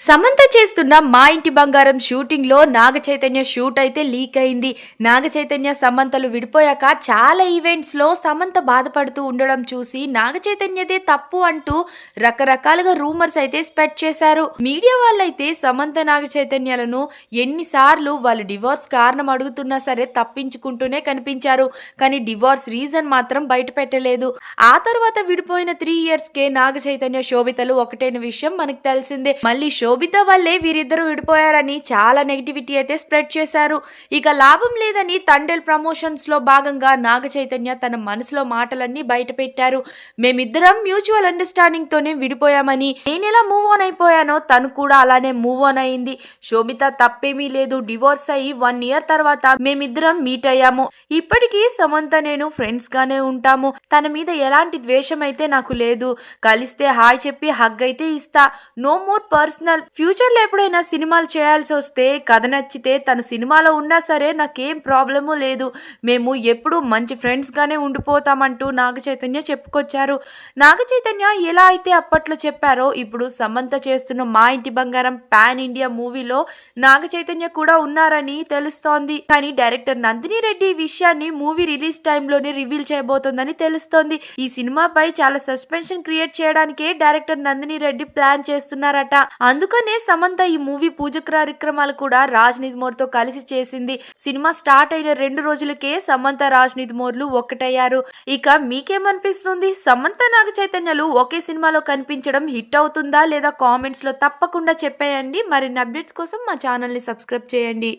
సమంత చేస్తున్న మా ఇంటి బంగారం షూటింగ్ లో నాగ చైతన్య షూట్ అయితే లీక్ అయింది. నాగ చైతన్య సమంతలు విడిపోయాక చాలా ఈవెంట్స్ లో సమంత బాధపడుతూ ఉండడం చూసి నాగ చైతన్యదే తప్పు అంటూ రకరకాలుగా రూమర్స్ అయితే స్ప్రెడ్ చేశారు. మీడియా వాళ్ళైతే సమంత నాగ చైతన్యాలను ఎన్నిసార్లు వాళ్ళు డివోర్స్ కారణం అడుగుతున్నా సరే తప్పించుకుంటూనే కనిపించారు. కానీ డివోర్స్ రీజన్ మాత్రం బయట పెట్టలేదు. ఆ తర్వాత విడిపోయిన 3 years కే నాగ చైతన్య శోభితలు ఒకటైన విషయం మనకు తెలిసిందే. మళ్ళీ శోభిత వల్లే వీరిద్దరూ విడిపోయారని చాలా నెగిటివిటీ అయితే స్ప్రెడ్ చేశారు. ఇక లాభం లేదని తండేల్ ప్రమోషన్స్ లో భాగంగా నాగ చైతన్య తన మనసులో మాటలన్నీ బయట పెట్టారు. మేమిద్దరం మ్యూచువల్ అండర్స్టాండింగ్ తోనే విడిపోయామని, నేనెలా మూవ్ ఆన్ అయిపోయానో తను కూడా అలానే మూవ్ ఆన్ అయింది. శోభిత తప్పేమీ లేదు. డివోర్స్ అయ్యి 1 year తర్వాత మేమిద్దరం మీట్ అయ్యాము. ఇప్పటికీ సమంత నేను ఫ్రెండ్స్ గానే ఉంటాము. తన మీద ఎలాంటి ద్వేషం అయితే నాకు లేదు. కలిస్తే హాయ్ చెప్పి హగ్ అయితే ఇస్తా. No more personal. ఫ్యూచర్ లో ఎప్పుడైనా సినిమాలు చేయాల్సి వస్తే కథ నచ్చితే తన సినిమాలో ఉన్నా సరే నాకేం ప్రాబ్లము లేదు. మేము ఎప్పుడు మంచి ఫ్రెండ్స్ గానే ఉండిపోతామంటూ నాగ చైతన్య చెప్పుకొచ్చారు. నాగ చైతన్య ఎలా అయితే అప్పట్లో చెప్పారో ఇప్పుడు సమంత చేస్తున్న మా ఇంటి బంగారం పాన్ ఇండియా మూవీలో నాగ చైతన్య కూడా ఉన్నారని తెలుస్తోంది. కానీ డైరెక్టర్ నందిని రెడ్డి ఈ విషయాన్ని మూవీ రిలీజ్ టైంలోనే రివీల్ చేయబోతోందని తెలుస్తోంది. ఈ సినిమాపై చాలా సస్పెన్షన్ క్రియేట్ చేయడానికే డైరెక్టర్ నందిని రెడ్డి ప్లాన్ చేస్తున్నారట. అందుకనే సమంత ఈ మూవీ పూజ కార్యక్రమాలు కూడా రాజ్ నిద్మోర్ తో కలిసి చేసింది. సినిమా స్టార్ట్ అయిన 2 రోజులకే సమంత రాజ్ నిద్మోర్లు ఒక్కటయ్యారు. ఇక మీకేమనిపిస్తుంది? సమంత నాగ చైతన్యలు ఒకే సినిమాలో కనిపించడం హిట్ అవుతుందా లేదా? కామెంట్స్ లో తప్పకుండా చెప్పేయండి. మరిన్ని అప్డేట్స్ కోసం మా ఛానల్ ని సబ్స్క్రైబ్ చేయండి.